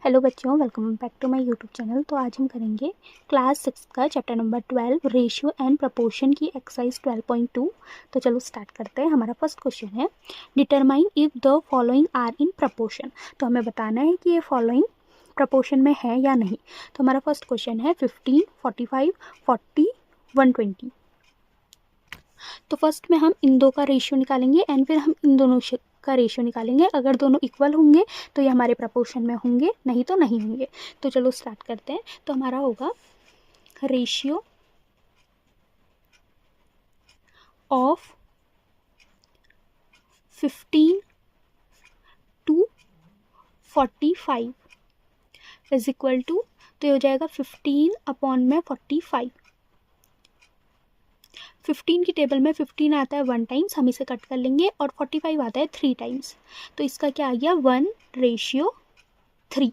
Hello बच्चों, welcome back to my YouTube channel. तो आज हम करेंगे क्लास 6 का chapter number 12 ratio and proportion की एक्सरसाइज 12.2। तो चलो स्टार्ट करते हैं। हमारा फर्स्ट क्वेश्चन है determine if the following are in proportion. तो हमें बताना है कि ये फॉलोइंग प्रपोर्शन में है या नहीं। तो हमारा फर्स्ट क्वेश्चन है 15, 45, 40, 120। तो फर्स्ट में हम इन दो का रेशियो निकालेंगे एंड फिर हम इन दोनों का रेशियो निकालेंगे। अगर दोनों इक्वल होंगे तो ये हमारे प्रपोर्शन में होंगे, नहीं तो नहीं होंगे। तो चलो स्टार्ट करते हैं। तो हमारा होगा ratio of 15 to 45 is equal to, तो ये हो जाएगा 15 अपॉन में 45। 15 की टेबल में 15 आता है 1 टाइम्स, हम इसे कट कर लेंगे, और 45 आता है 3 टाइम्स। तो इसका क्या आ गया 1:3।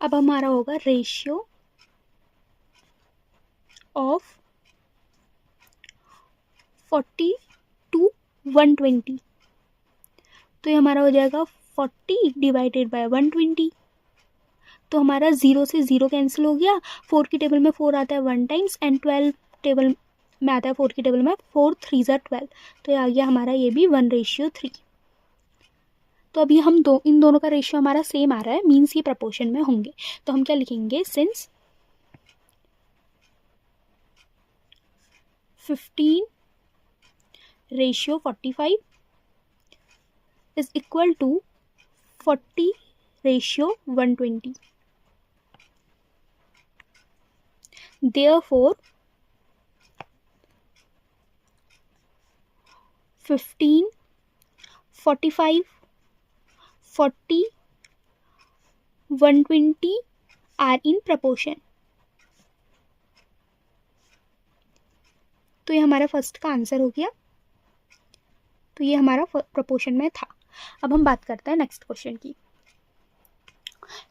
अब हमारा होगा रेशियो ऑफ 40 to 120। तो ये हमारा हो जाएगा 40 डिवाइडेड बाय 120। तो हमारा 0 से 0 कैंसिल हो गया। 4 की टेबल में 4 आता है 1 टाइम्स एंड 12 टेबल में आता है 4 की टेबल में 4 3 ज़ा 12। तो ये आ गया हमारा ये भी 1:3। तो अभी हम इन दोनों का रेशियो हमारा सेम आ रहा है, मीन्स ये प्रपोर्शन में होंगे। तो हम क्या लिखेंगे, since 15 ratio 45 is equal to 40 ratio 120। Therefore 15, 45, 40, 120 are in proportion। तो ये हमारा फर्स्ट का आंसर हो गया। तो ये हमारा प्रपोर्शन में था। अब हम बात करते हैं नेक्स्ट क्वेश्चन की।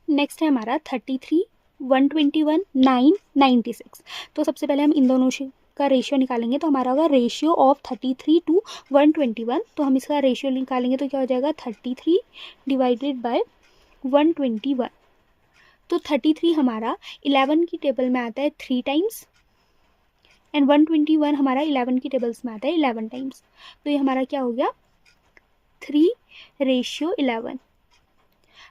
नेक्स्ट है हमारा 33, 121, 9, 96। तो सबसे पहले हम इन दोनों का रेशियो निकालेंगे। तो हमारा होगा रेशियो ऑफ 33 to 121। तो हम इसका रेशियो निकालेंगे तो क्या हो जाएगा 33 डिवाइडेड बाय 121। तो 33 हमारा 11 की टेबल में आता है 3 टाइम्स एंड 121 हमारा 11 की टेबल्स में आता है 11 टाइम्स। तो ये हमारा क्या हो गया 3:11।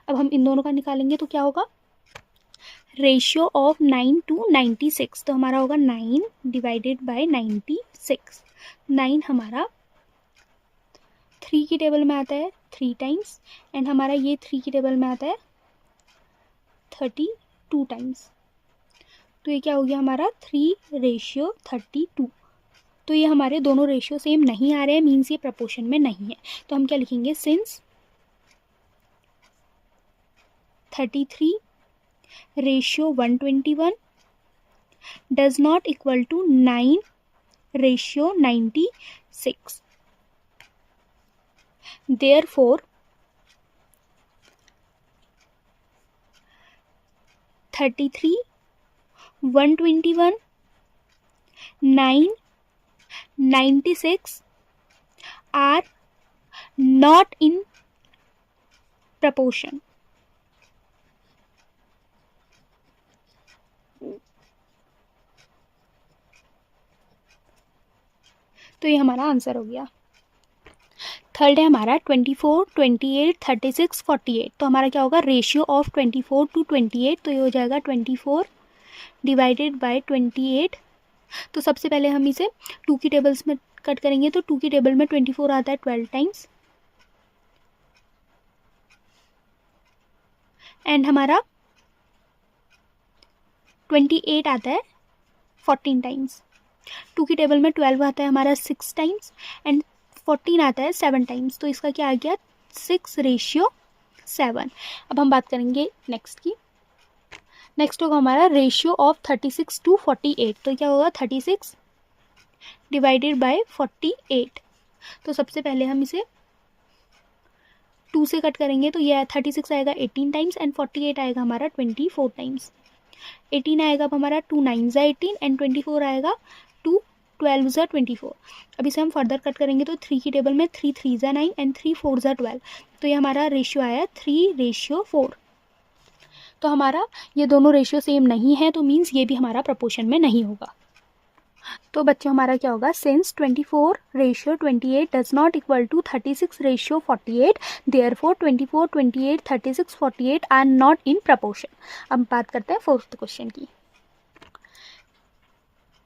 अब हम इन दोनों का निकालेंगे तो क्या होगा रेशियो ऑफ 9 to 96। तो हमारा होगा 9 डिवाइडेड बाय 96। 9 हमारा 3 की टेबल में आता है 3 टाइम्स एंड हमारा ये 3 की टेबल में आता है 32 टाइम्स। तो ये क्या हो गया हमारा 3:32। तो ये हमारे दोनों रेशियो सेम नहीं आ रहे हैं, मीन्स ये प्रपोर्शन में नहीं है। तो हम क्या लिखेंगे, since 33 ratio 121 does not equal to 9 ratio 96। Therefore 33, 121, 9, 96 are not in proportion। तो ये हमारा आंसर हो गया। थर्ड है हमारा 24, 28, 36, 48। तो हमारा क्या होगा रेशियो ऑफ 24 to 28। तो ये हो जाएगा 24 डिवाइडेड बाय 28। तो सबसे पहले हम इसे 2 की टेबल्स में कट करेंगे। तो 2 की टेबल में 24 आता है 12 टाइम्स एंड हमारा 28 आता है 14 टाइम्स। 2 की टेबल में 12 आता है हमारा 6 टाइम्स एंड 14 आता है 7 टाइम्स। तो इसका क्या आ गया 6:7। अब हम बात करेंगे नेक्स्ट की। नेक्स्ट होगा हमारा रेशियो ऑफ 36 to 48। तो क्या होगा 36 डिवाइडेड बाय 48। तो सबसे पहले हम इसे 2 से कट करेंगे। तो ये 36 आएगा 18 टाइम्स एंड 48 आएगा हमारा 24 टाइम्स। 18 आएगा अब हमारा 2 9 ज़ा 18 एंड 24 आएगा 2 12 ज़ा 24। अब इसे हम फर्दर कट करेंगे तो 3 की टेबल में 3 3 ज़ा 9 एंड 3 4 ज़ा 12, तो ये हमारा रेशियो आया 3:4। तो हमारा ये दोनों रेशियो सेम नहीं है, तो मीन्स ये भी हमारा प्रपोर्शन में नहीं होगा। तो बच्चों हमारा क्या होगा, since 24:28 does not equal to 36:48, therefore 24, 28, 36, 48 are not in proportion. अब बात करते हैं फोर्थ क्वेश्चन की।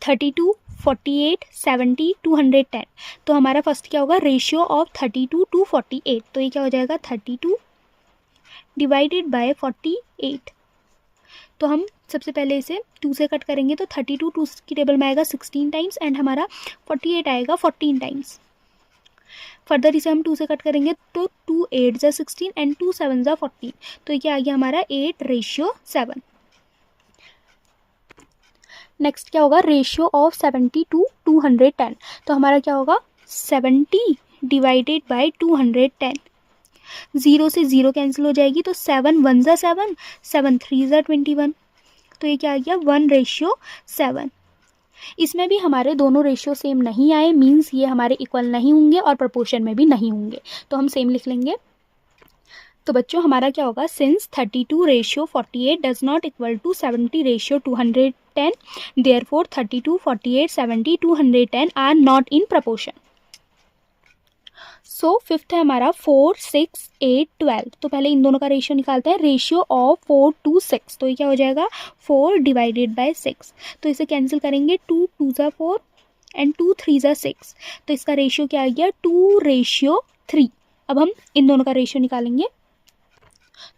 32, 48, 70, 210। तो हमारा फर्स्ट क्या होगा, रेशियो ऑफ 32 to 48। तो ये क्या हो जाएगा, 32 डिवाइडेड बाय 48। तो हम सबसे पहले इसे 2 से कट करेंगे तो 32 2 की टेबल में आएगा 16 टाइम्स एंड हमारा 48 आएगा 14 टाइम्स। फर्दर इसे हम 2 से कट करेंगे तो 2 8 ज़ा 16 एंड 2 7 ज़ा 14। तो ये क्या आ गया हमारा 8:7। नेक्स्ट क्या होगा, रेशियो ऑफ 70 to 210। तो हमारा क्या होगा, 70 डिवाइडेड बाय 210। 0 से 0 कैंसिल हो जाएगी तो 7 1 ज़ा 7, 7 3 ज़ा 21। तो ये क्या आ गया 1:7। इसमें भी हमारे दोनों रेशियो सेम नहीं आए, मीन्स ये हमारे इक्वल नहीं होंगे और प्रोपोर्शन में भी नहीं होंगे, तो हम सेम लिख लेंगे। तो बच्चों हमारा क्या होगा, since 32:48 does not equal to 70:210, therefore 32, 48, 70, 210 are not in proportion. So fifth है हमारा 4, 6, 8, 12। तो पहले इन दोनों का रेशियो निकालते हैं, रेशियो ऑफ 4 to 6। तो ये क्या हो जाएगा 4 डिवाइडेड बाय 6। तो इसे कैंसिल करेंगे, 2 2 ज़ा 4 एंड 2 3 ज़ा 6। तो इसका रेशियो क्या आ गया 2:3। अब हम इन दोनों का रेशियो निकालेंगे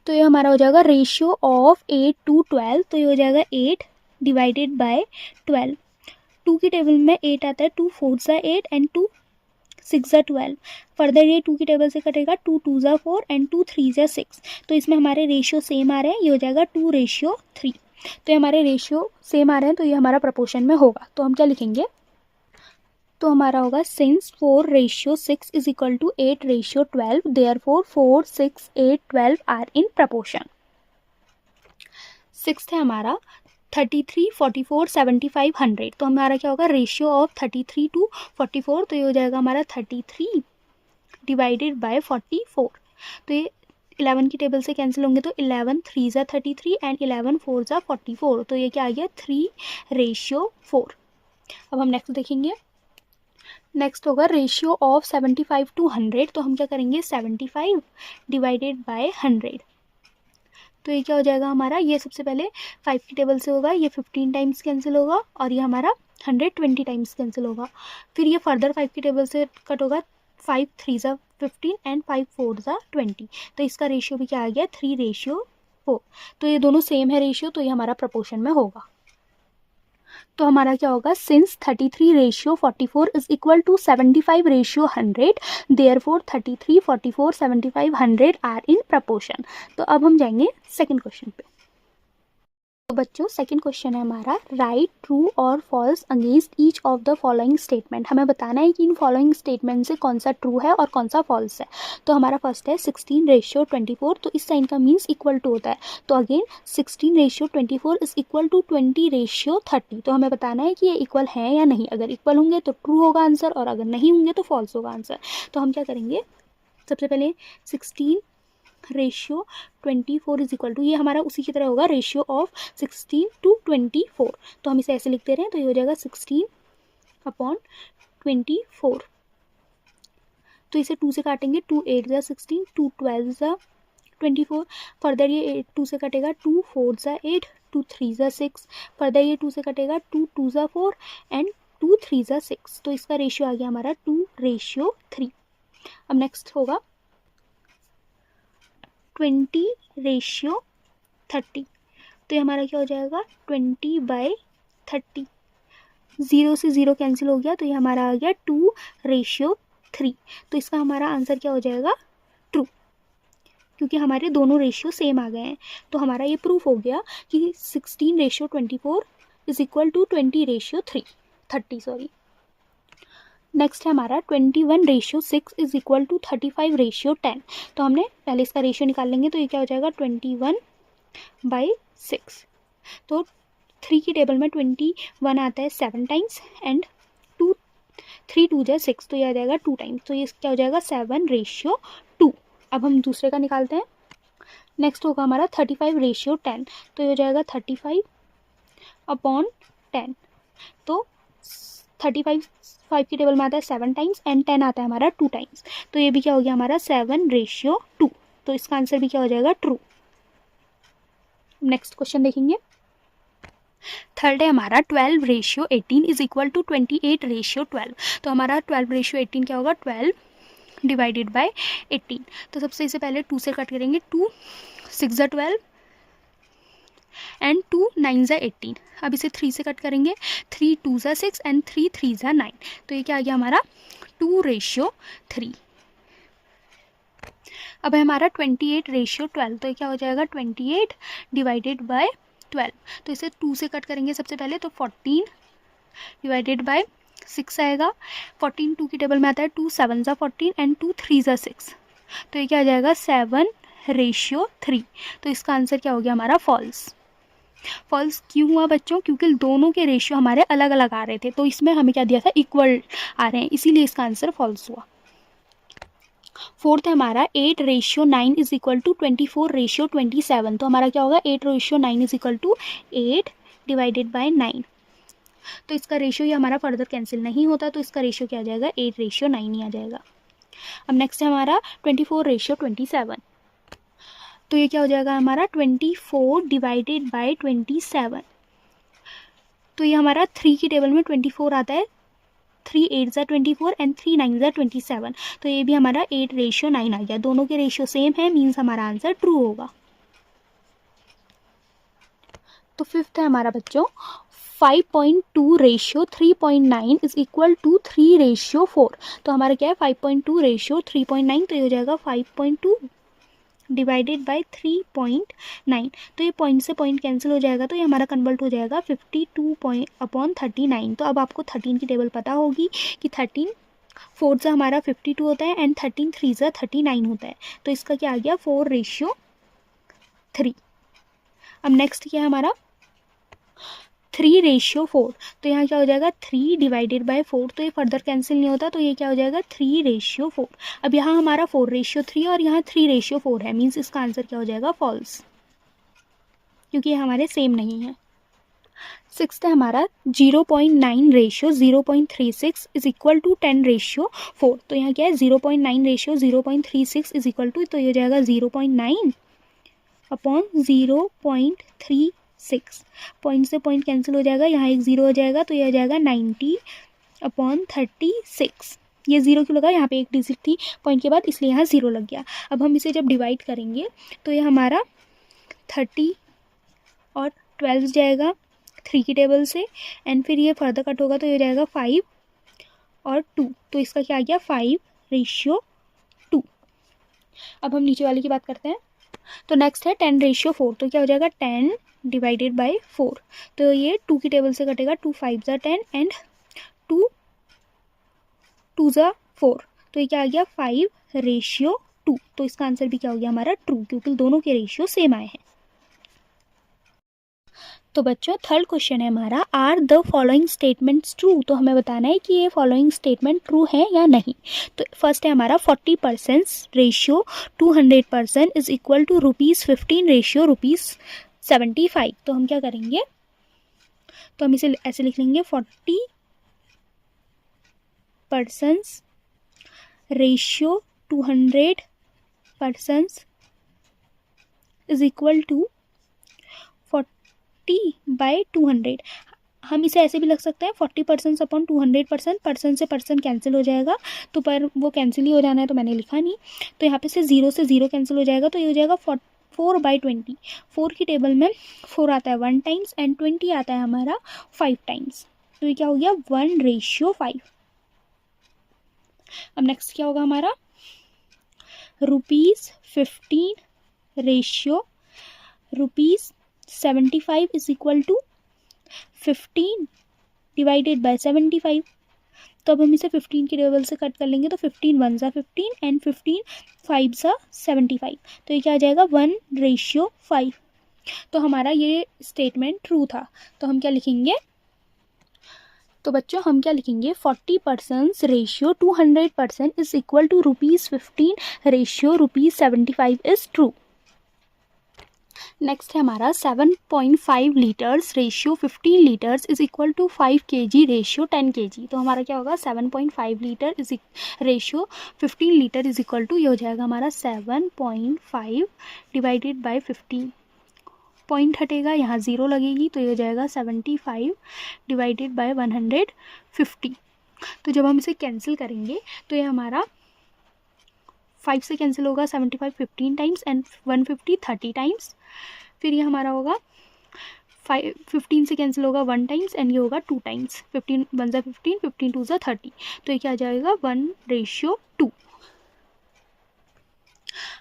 तो ये हमारा हो जाएगा रेशियो ऑफ 8 to 12। तो ये हो जाएगा 8 डिवाइडेड बाय 12। 2 की टेबल में 8 आता है, 2 4 ज़ा 8 एंड 2 6 ज़ा 12। फर्दर ये 2 की टेबल से कटेगा, 2 2 ज़ा 4 एंड 2 3 ज़ा 6। तो इसमें हमारे रेशियो सेम आ रहे हैं, ये हो जाएगा 2:3। तो ये हमारे रेशियो सेम आ रहे हैं, तो ये हमारा प्रपोर्शन में होगा। तो हम क्या लिखेंगे, तो हमारा होगा since 4:6 is equal to 8:12, therefore 4, 6, 8, 12 are in proportion. Sixth है हमारा 33, 44, 75, 100। तो हमारा क्या होगा, रेशियो ऑफ 33 to 44। तो ये हो जाएगा हमारा 33 डिवाइडेड बाय 44। तो ये 11 की टेबल से कैंसिल होंगे तो 11 3 ज़ा 33 एंड 11 4 ज़ा 44। तो ये क्या आ गया 3:4। अब हम नेक्स्ट देखेंगे, नेक्स्ट होगा रेशियो ऑफ 75 to 100। तो हम क्या करेंगे, 75 डिवाइडेड बाय 100। तो ये क्या हो जाएगा हमारा, ये सबसे पहले 5 की टेबल से होगा, ये 15 टाइम्स कैंसिल होगा और ये हमारा 120 टाइम्स कैंसिल होगा। फिर ये फर्दर 5 की टेबल से कट होगा, 5 3 ज़ा 15 एंड 5 4 ज़ा 20। तो इसका रेशियो भी क्या आ गया 3:4। तो ये दोनों सेम है रेशियो, तो ये हमारा प्रपोर्शन में होगा। तो हमारा क्या होगा, since 33:44 is equal to 75:100, therefore 33, 44, 75, 100 are in proportion. तो अब हम जाएंगे सेकंड क्वेश्चन पे। तो बच्चों सेकंड क्वेश्चन है हमारा, राइट ट्रू और false against each of the following statement. हमें बताना है कि इन फॉलोइंग स्टेटमेंट से कौन सा ट्रू है और कौन सा फॉल्स है। तो हमारा फर्स्ट है 16:24। तो इस साइन का मीन्स इक्वल टू होता है, तो अगेन 16:24 इज इक्वल टू 20:30। तो हमें बताना है कि ये इक्वल है या नहीं। अगर इक्वल होंगे तो ट्रू होगा आंसर और अगर नहीं होंगे तो फॉल्स होगा आंसर। तो हम क्या करेंगे, सबसे पहले 16:24 इज इक्वल टू, ये हमारा उसी की तरह होगा रेशियो ऑफ 16 to 24। तो हम इसे ऐसे लिख दे रहे हैं, तो ये हो जाएगा 16/24। तो इसे 2 से काटेंगे, 2 8 ज़ा 16, 2 12 ज़ा 24। फर्दर ये 2 से कटेगा, 2 4 ज़ा 8, 2 3 ज़ा 6। फर्दर ये 2 से कटेगा, 2 2 ज़ा 4 एंड 2 3 ज़ा 6। तो इसका रेशियो आ गया हमारा 2:3। अब नेक्स्ट होगा 20:30। तो ये हमारा क्या हो जाएगा 20/30। 0 से 0 कैंसिल हो गया, तो ये हमारा आ गया 2:3। तो इसका हमारा आंसर क्या हो जाएगा ट्रू, क्योंकि हमारे दोनों रेशियो सेम आ गए हैं। तो हमारा ये प्रूफ हो गया कि 16:24 इज इक्वल टू 20:30। नेक्स्ट है हमारा 21:6 इज इक्वल टू 35:10। तो हमने पहले इसका रेशियो निकाल लेंगे, तो ये क्या हो जाएगा 21/6। तो 3 की टेबल में 21 आता है 7 टाइम्स एंड 2 3 2 जा 6, तो ये आ जाएगा 2 टाइम्स, तो ये क्या हो जाएगा 7:2। अब हम दूसरे का निकालते हैं। नेक्स्ट होगा हमारा 35:10, तो ये हो जाएगा 35/10। तो 35 5 की टेबल में आता है 7 टाइम्स एंड 10 आता है हमारा 2 टाइम्स, तो ये भी क्या हो गया हमारा 7:2। तो इसका आंसर भी क्या हो जाएगा ट्रू। नेक्स्ट क्वेश्चन देखेंगे। थर्ड है हमारा 12:18 इज इक्वल टू 28:12। तो हमारा 12:18 क्या होगा 12 डिवाइडेड बाय 18। तो सबसे इससे पहले 2 से कट करेंगे, 2 6 × 12 एंड 2 9 × 18। अब इसे 3 से कट करेंगे, 3 2 × 6 एंड 3 3 × 9। तो ये क्या आ गया हमारा 2:3। अब है हमारा 28:12, तो ये क्या हो जाएगा 28 डिवाइडेड बाय 12। तो इसे 2 से कट करेंगे सबसे पहले, तो 14 डिवाइडेड बाय 6 आएगा। 14 2 की टेबल में आता है, 2 7 × 14 एंड 2 3 × 6। तो ये क्या आ जाएगा 7:3। तो इसका आंसर क्या हो गया हमारा फॉल्स। फॉल्स क्यों हुआ बच्चों? क्योंकि दोनों के रेशियो हमारे अलग अलग आ रहे थे, तो इसमें हमें क्या दिया था इक्वल आ रहे हैं, इसीलिए इसका आंसर फॉल्स हुआ। फोर्थ है हमारा 8:9 इज इक्वल टू 24:27। तो हमारा क्या होगा 8:9 is equal to 8 divided by 9। तो इसका रेशियो ये हमारा फर्दर कैंसिल नहीं होता, तो इसका रेशियो क्या आ जाएगा 8:9 ही आ जाएगा। अब नेक्स्ट है हमारा 24:27। तो ये क्या हो जाएगा हमारा 24 डिवाइडेड बाय 27। तो ये हमारा 3 की टेबल में 24 आता है, 3 8 × 24 एंड 3 9 × 27। तो ये भी हमारा 8:9 आ गया। दोनों के रेशियो सेम है, मीन्स हमारा आंसर ट्रू होगा। तो फिफ्थ है हमारा बच्चों 5.2:3.9 इज इक्वल टू 3:4। तो हमारा क्या है 5.2:3.9, तो ये हो जाएगा 5.2 डिवाइडेड बाय 3.9। तो ये पॉइंट से पॉइंट कैंसिल हो जाएगा, तो ये हमारा कन्वर्ट हो जाएगा 52/39। तो अब आपको 13 की टेबल पता होगी कि 13 4 से हमारा 52 होता है एंड 13 3 से 39 होता है। तो इसका क्या आ गया 4:3। अब नेक्स्ट क्या है हमारा 3:4। तो यहाँ क्या हो जाएगा 3 डिवाइडेड बाय 4। तो ये फर्दर कैंसिल नहीं होता, तो ये क्या हो जाएगा 3:4। अब यहाँ हमारा 4:3 और यहाँ 3:4 है, मीन्स इसका आंसर क्या हो जाएगा फॉल्स, क्योंकि ये हमारे सेम नहीं है। सिक्स्थ है हमारा 0.9:0.36 इज इक्वल टू 10:4। तो यहाँ क्या है 0.9:0.36 इज इक्वल टू, तो ये हो जाएगा 0.9/0.36। पॉइंट से पॉइंट कैंसिल हो जाएगा, यहाँ एक 0 हो जाएगा, तो ये हो जाएगा 90/36। ये 0 क्यों लगा, यहाँ पे एक डिजिट थी पॉइंट के बाद, इसलिए यहाँ 0 लग गया। अब हम इसे जब डिवाइड करेंगे तो ये हमारा 30 और 12 जाएगा 3 की टेबल से, एंड फिर ये फर्दर कट होगा, तो ये जाएगा 5 और 2। तो इसका क्या आ गया 5:2। अब हम नीचे वाले की बात करते हैं। तो नेक्स्ट है 10:4। तो क्या हो जाएगा 10 डिवाइडेड बाय 4। तो ये 2 की टेबल से कटेगा, 2 5 × 10 एंड 2 2 × 4। तो ये क्या आ गया 5:2। तो इसका आंसर भी क्या हो गया हमारा ट्रू, क्योंकि दोनों के रेशियो सेम आए हैं। तो बच्चों थर्ड क्वेश्चन है हमारा are the following statements true. तो हमें बताना है कि ये फॉलोइंग स्टेटमेंट ट्रू है या नहीं। तो फर्स्ट है हमारा 40% ratio 200% is equal to ₹15 ratio ₹75। तो हम क्या करेंगे, तो हम इसे ऐसे लिख लेंगे 40% रेशियो 200% इज इक्वल टू 40/200। हम इसे ऐसे भी लग सकते हैं 40% अपॉन 200%। पर्सन से पर्सन कैंसिल हो जाएगा, तो पर वो कैंसिल ही हो जाना है, तो मैंने लिखा नहीं। तो यहाँ पे से 0 से 0 कैंसिल हो जाएगा, तो ये हो जाएगा 4/20। 4 की टेबल में 4 आता है 1 टाइम्स एंड 20 आता है हमारा 5 टाइम्स। तो ये क्या हो गया 1:5। अब नेक्स्ट क्या होगा हमारा ₹15 ratio ₹75 is equal to 15 divided by 75। तो अब हम इसे 15 की टेबल से कट कर लेंगे, तो 15 1 × 15 एंड 15 5 × 75। तो ये क्या आ जाएगा 1:5। तो हमारा ये स्टेटमेंट ट्रू था, तो हम क्या लिखेंगे तो बच्चों हम क्या लिखेंगे, 40% ratio 200% is equal to ₹15 ratio ₹75 is true. Next है हमारा 7.5 litres ratio 15 litres is equal to 5 kg ratio 10 kg। तो हमारा क्या होगा, 7.5 litre is ratio 15 litre is equal to, ये हो जाएगा हमारा 7.5 डिवाइडेड बाय 15, पॉइंट हटेगा यहाँ 0 लगेगी तो ये हो जाएगा 75 डिवाइडेड बाय 150। तो जब हम इसे कैंसिल करेंगे तो ये हमारा 5 से कैंसिल होगा, 75 15 टाइम्स एंड 150 30 टाइम्स। फिर ये हमारा होगा 15 से कैंसिल होगा 1 टाइम्स एंड ये होगा 2 टाइम्स। 15 1 ज़ा 15, 15 2 ज़ा 30, तो ये क्या आ जाएगा 1:2।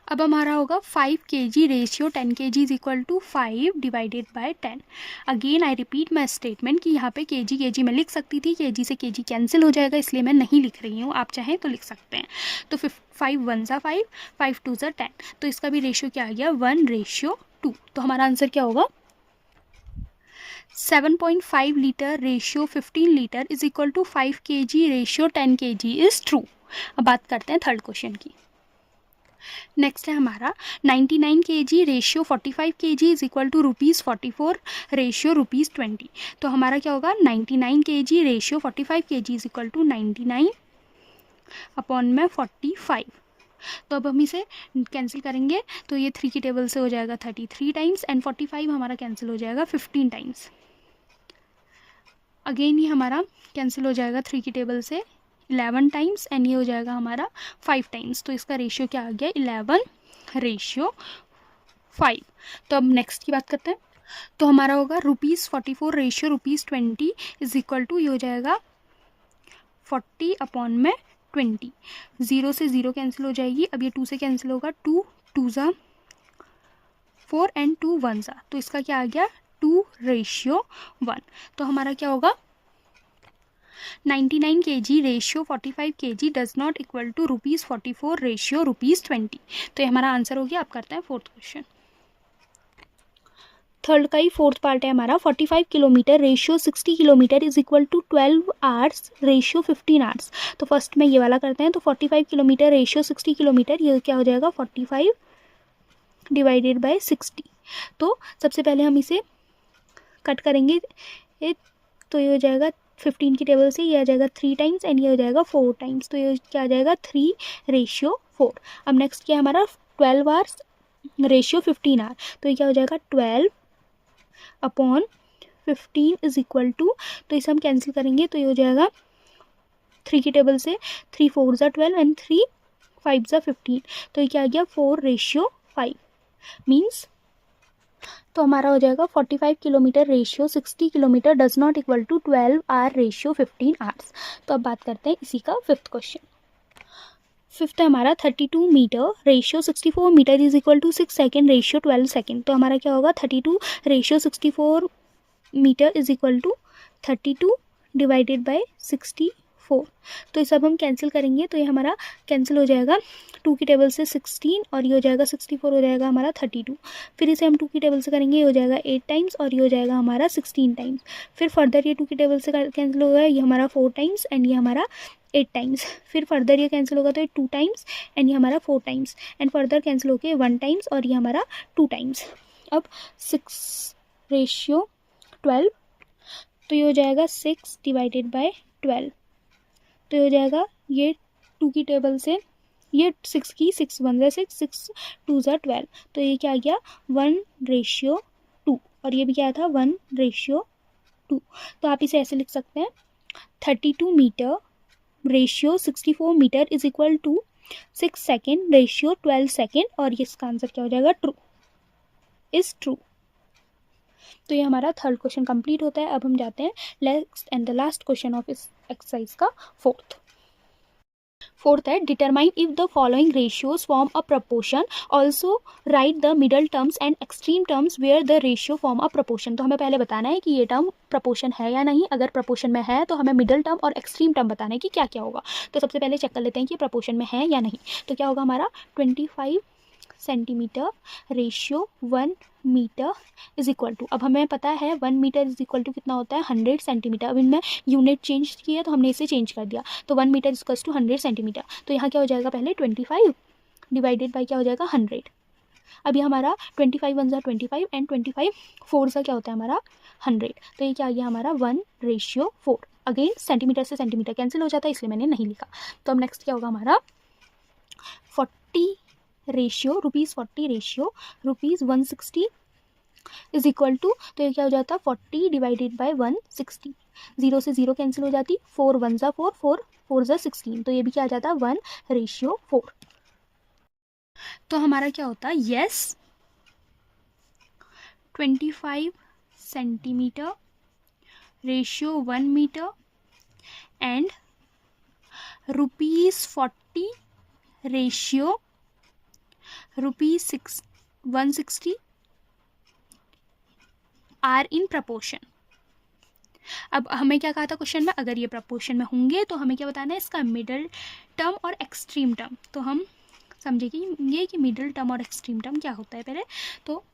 अब हमारा होगा 5 kg ratio 10 kg is equal to 5 divided by 10। Again I repeat my statement कि यहाँ पे kg मैं लिख सकती थी, kg से kg कैंसिल हो जाएगा इसलिए मैं नहीं लिख रही हूँ, आप चाहें तो लिख सकते हैं। तो 5 1 ज़ा 5, 5 2 ज़ा 10, तो इसका भी रेशियो क्या आ गया 1:2। तो हमारा आंसर क्या होगा 7.5 litre ratio 15 litre is equal to 5 kg ratio 10 kg is true. अब बात करते हैं थर्ड क्वेश्चन की। नेक्स्ट है हमारा 99 kg ratio 45 kg is equal to ₹44 ratio ₹20। तो हमारा क्या होगा 99 kg ratio 45 kg is equal to 99 upon में 45। तो अब हम इसे कैंसिल करेंगे तो ये 3 की टेबल से हो जाएगा 33 टाइम्स एंड 45 हमारा कैंसिल हो जाएगा 15 टाइम्स। अगेन ये हमारा कैंसिल हो जाएगा 3 की टेबल से 11 टाइम्स एंड ये हो जाएगा हमारा 5 टाइम्स। तो इसका रेशियो क्या आ गया 11:5। तो अब नेक्स्ट की बात करते हैं। तो हमारा होगा ₹44 रेशियो ₹20 इज इक्वल टू, ये हो जाएगा 40 अपॉन में 20। 0 से 0 कैंसिल हो जाएगी, अब ये 2 से कैंसिल होगा, 2 2 ज़ा 4 एंड 2 1 ज़ा, तो इसका क्या आ गया 2:1। तो हमारा क्या होगा 99 kg ratio 45 kg does not equal to ₹44 ratio ₹20। तो ये हमारा आंसर हो गया। अब करते हैं फोर्थ क्वेश्चन। थर्ड का ही फोर्थ पार्ट है हमारा 45 kilometre ratio 60 kilometre is equal to 12 hours ratio 15 hours. तो फर्स्ट में ये वाला करते हैं। तो 45 किलोमीटर रेशियो 60 किलोमीटर, ये क्या हो जाएगा 45 डिवाइडेड बाय 60। तो सबसे पहले हम इसे कट करेंगे, तो ये हो जाएगा 15 की टेबल से ये आ जाएगा 3 टाइम्स एंड ये हो जाएगा 4 टाइम्स। तो ये क्या आ जाएगा 3:4। अब नेक्स्ट क्या है हमारा 12 आवर्स रेशियो 15 आवर, तो ये क्या हो जाएगा 12 अपॉन 15 इज इक्वल टू, तो इसे हम कैंसिल करेंगे तो ये हो जाएगा 3 की टेबल से 3 4 ज़ा 12 एंड 3 5 ज़ा 15। तो ये क्या आ गया 4:5 मीन्स, तो हमारा हो जाएगा 45 kilometre ratio 60 kilometre does not equal to 12 hour ratio 15 hours. तो अब बात करते हैं इसी का फिफ्थ क्वेश्चन। फिफ्थ है हमारा 32 metre ratio 64 metre is equal to 6 second ratio 12 second. तो हमारा क्या होगा 32 ratio 64 metre is equal to 32 divided by 64। तो ये सब हम कैंसिल करेंगे तो ये हमारा कैंसिल हो जाएगा 2 की टेबल से 16 और ये हो जाएगा 64 हो जाएगा हमारा 32। फिर इसे हम 2 की टेबल से करेंगे, ये हो जाएगा 8 टाइम्स और ये हो जाएगा हमारा 16 टाइम्स। फिर फर्दर ये 2 की टेबल से कैंसिल होगा, ये हमारा 4 टाइम्स एंड ये हमारा 8 टाइम्स। फिर फर्दर ये कैंसिल होगा तो ये 2 टाइम्स एंड ये हमारा 4 टाइम्स एंड फर्दर कैंसिल होकर 1 टाइम्स और ये हमारा 2 टाइम्स। अब 6:12, तो ये हो जाएगा 6 डिवाइडेड बाय 12। तो ये हो जाएगा ये 2 की टेबल से ये 6 की 6 1 ज़ा 6 6 2 ज़ा 12। तो ये क्या आ गया 1:2 और ये भी क्या था 1:2। तो आप इसे ऐसे लिख सकते हैं 32 metre ratio 64 metre is equal to 6 second ratio 12 second और इसका आंसर क्या हो जाएगा ट्रू इज ट्रू। तो ये हमारा थर्ड क्वेश्चन कंप्लीट होता है। अब हम जाते हैं next and the last question of इस एक्सरसाइज का फोर्थ है determine if the following ratios form a proportion, also write the middle terms and extreme terms where the ratio form a proportion. तो हमें पहले बताना है कि ये टर्म प्रपोर्शन है या नहीं। अगर प्रपोर्शन में है तो हमें मिडल टर्म और एक्सट्रीम टर्म बताना है कि क्या क्या होगा। तो सबसे पहले चेक कर लेते हैं कि प्रपोर्शन में है या नहीं। तो क्या होगा हमारा 25 centimetre ratio 1 metre is equal to, अब हमें पता है 1 मीटर इज इक्वल टू कितना होता है 100 सेंटीमीटर। अब इनमें यूनिट चेंज किया तो हमने इसे चेंज कर दिया, तो 1 metre is equal to 100 centimetre. तो यहाँ क्या हो जाएगा, पहले 25 डिवाइडेड बाई क्या हो जाएगा 100। अब ये हमारा 25 वन ज़ा 25 एंड 25 4 ज़ा क्या होता है हमारा 100। तो ये क्या आ गया हमारा 1:4। अगेन सेंटीमीटर से सेंटीमीटर कैंसिल हो जाता है, इसलिए मैंने नहीं लिखा। तो अब नेक्स्ट क्या होगा हमारा 40 ratio ₹40 ratio ₹160 is equal to, तो ये क्या हो जाता 40 डिवाइडेड बाय 160। 0 से 0 कैंसिल हो जाती, 4 वन ज़ा 4, 4 ज़ा 16। तो ये भी क्या आ जाता 1:4। तो हमारा क्या होता है yes 25 centimetre ratio 1 metre and ₹40 ratio ₹160 are in proportion. अब हमें क्या कहा था क्वेश्चन में, अगर ये प्रपोर्शन में होंगे तो हमें क्या बताना है, इसका मिडल टर्म और एक्सट्रीम टर्म। तो हम समझेंगे कि मिडल टर्म और एक्सट्रीम टर्म क्या होता है पहले। तो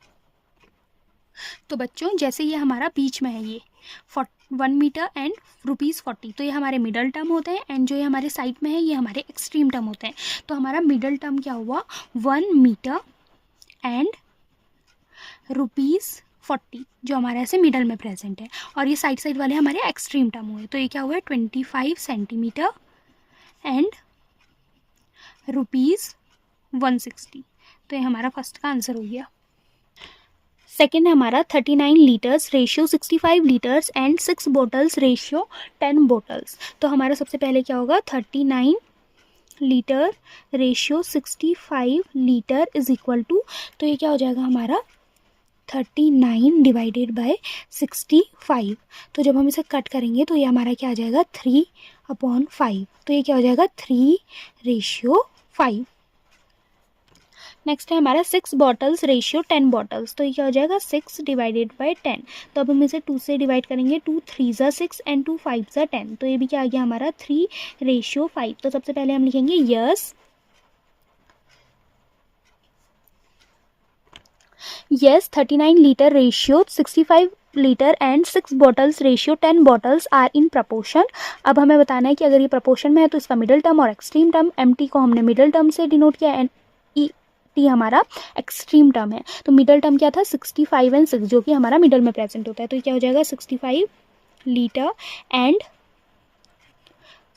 बच्चों जैसे ये हमारा बीच में है ये 1 मीटर एंड ₹40, तो ये हमारे मिडल टर्म होते हैं, एंड जो ये हमारे साइड में है ये हमारे एक्सट्रीम टर्म होते हैं। तो हमारा मिडल टर्म क्या हुआ 1 मीटर एंड ₹40 जो हमारे ऐसे मिडल में प्रेजेंट है, और ये साइड वाले हमारे एक्सट्रीम टर्म हुए। तो ये क्या हुआ 25 सेंटीमीटर एंड ₹160। तो ये हमारा फर्स्ट का आंसर हो गया। सेकेंड है हमारा 39 litres ratio 65 litres and 6 bottles ratio 10 bottles. तो हमारा सबसे पहले क्या होगा 39 litre ratio 65 litre is equal to, तो ये क्या हो जाएगा हमारा 39 डिवाइडेड बाय 65। तो जब हम इसे कट करेंगे तो ये हमारा क्या आ जाएगा 3/5। तो ये क्या हो जाएगा 3:5। नेक्स्ट है हमारा 6 बॉटल्स रेशियो 10 बॉटल्स। तो ये क्या हो जाएगा 6 डिवाइडेड बाय 10। तो अब हम इसे 2 से डिवाइड करेंगे, 2 3 ज़ा 6 एंड 2 5 ज़ा 10। तो ये भी क्या आ गया हमारा 3:5। तो सबसे पहले हम लिखेंगे yes 39 litre ratio 65 litre and 6 bottles ratio 10 bottles are in proportion. अब हमें बताना है कि अगर ये प्रपोर्शन में है तो इसका मिडल टर्म और एक्सट्रीम टर्म, MT को हमने मिडल टर्म से डिनोट किया एंड टी हमारा एक्सट्रीम टर्म है। तो मिडल टर्म क्या था 65 एंड 6 जो कि हमारा मिडल में प्रेजेंट होता है। तो क्या हो जाएगा 65 litre and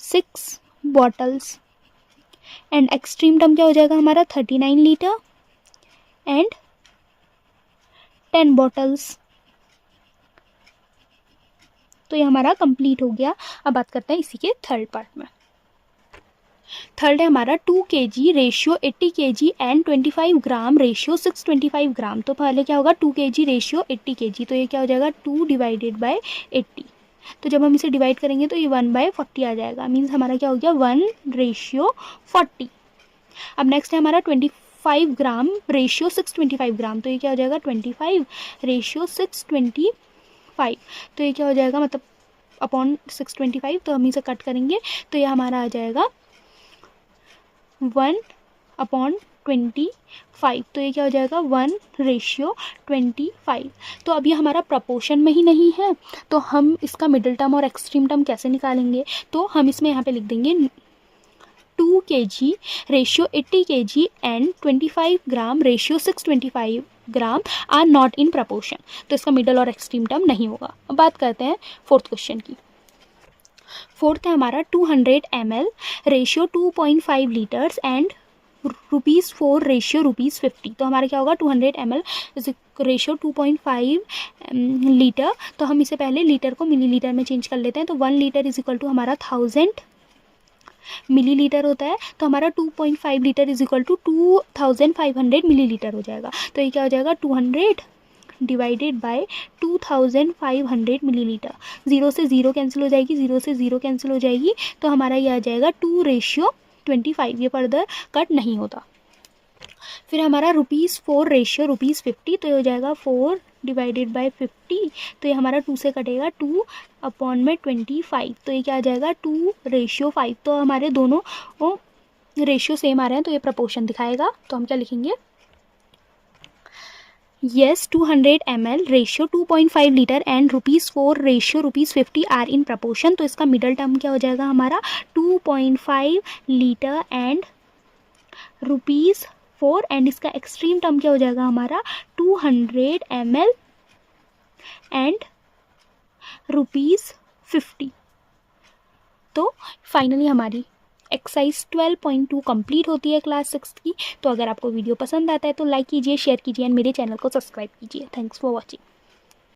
6 bottles, and extreme term क्या हो जाएगा हमारा 39 लीटर एंड 10 बॉटल्स। तो ये हमारा कंप्लीट हो गया। अब बात करते हैं इसी के थर्ड पार्ट में। थर्ड है हमारा 2 kg ratio 80 kg and 25 gram ratio 625 ग्राम। तो पहले क्या होगा 2 kg रेशियो 80 kg। तो ये क्या हो जाएगा 2 डिवाइडेड बाय 80। तो जब हम इसे डिवाइड करेंगे तो ये 1/40 आ जाएगा, मीन्स हमारा क्या हो गया 1:40। अब नेक्स्ट है हमारा 25 ग्राम रेशियो 625 ग्राम। तो ये क्या हो जाएगा 25 रेशियो 625। तो ये क्या हो जाएगा मतलब अपॉन 625। तो हम इसे कट करेंगे तो ये हमारा आ जाएगा 1/25। तो ये क्या हो जाएगा 1:25। तो अब ये हमारा प्रपोर्शन में ही नहीं है, तो हम इसका मिडिल टर्म और एक्सट्रीम टर्म कैसे निकालेंगे। तो हम इसमें यहाँ पे लिख देंगे 2 kg ratio 80 kg and 25 gram ratio 625 gram are not in proportion. तो इसका मिडल और एक्सट्रीम टर्म नहीं होगा। अब बात करते हैं फोर्थ क्वेश्चन की। फोर्थ है हमारा 200 ml ratio 2.5 litres and ₹4 ratio ₹50। तो हमारा क्या होगा 200 ml रेशियो 2.5 लीटर। तो हम इसे पहले लीटर को मिलीलीटर में चेंज कर लेते हैं। तो 1 लीटर इज इक्वल टू हमारा 1000 मिलीलीटर होता है। तो हमारा 2.5 litre is equal to 2500 millilitre हो जाएगा। तो ये क्या हो जाएगा 200 डिवाइडेड बाय 2500 मिलीलीटर। 0 से 0 कैंसिल हो जाएगी, 0 से 0 कैंसिल हो जाएगी। तो हमारा ये आ जाएगा 2:25। ये फर्दर कट नहीं होता। फिर हमारा ₹4 रेशियो ₹50। तो ये हो जाएगा 4 डिवाइडेड बाय 50। तो ये हमारा 2 से कटेगा 2/25। तो ये क्या आ जाएगा 2:5। तो हमारे दोनों रेशियो सेम आ रहे हैं, तो ये प्रपोर्शन दिखाएगा। तो हम क्या लिखेंगे yes 200 ml ratio 2.5 litre and ₹4 ratio ₹50 are in proportion. तो इसका मिडल टर्म क्या हो जाएगा हमारा 2.5 लीटर एंड ₹4 एंड इसका एक्सट्रीम टर्म क्या हो जाएगा हमारा 200 ml एंड ₹50। तो फाइनली हमारी एक्सरसाइज 12.2 कंप्लीट होती है क्लास 6 की। तो अगर आपको वीडियो पसंद आता है तो लाइक कीजिए, शेयर कीजिए एंड मेरे चैनल को सब्सक्राइब कीजिए। Thanks for watching.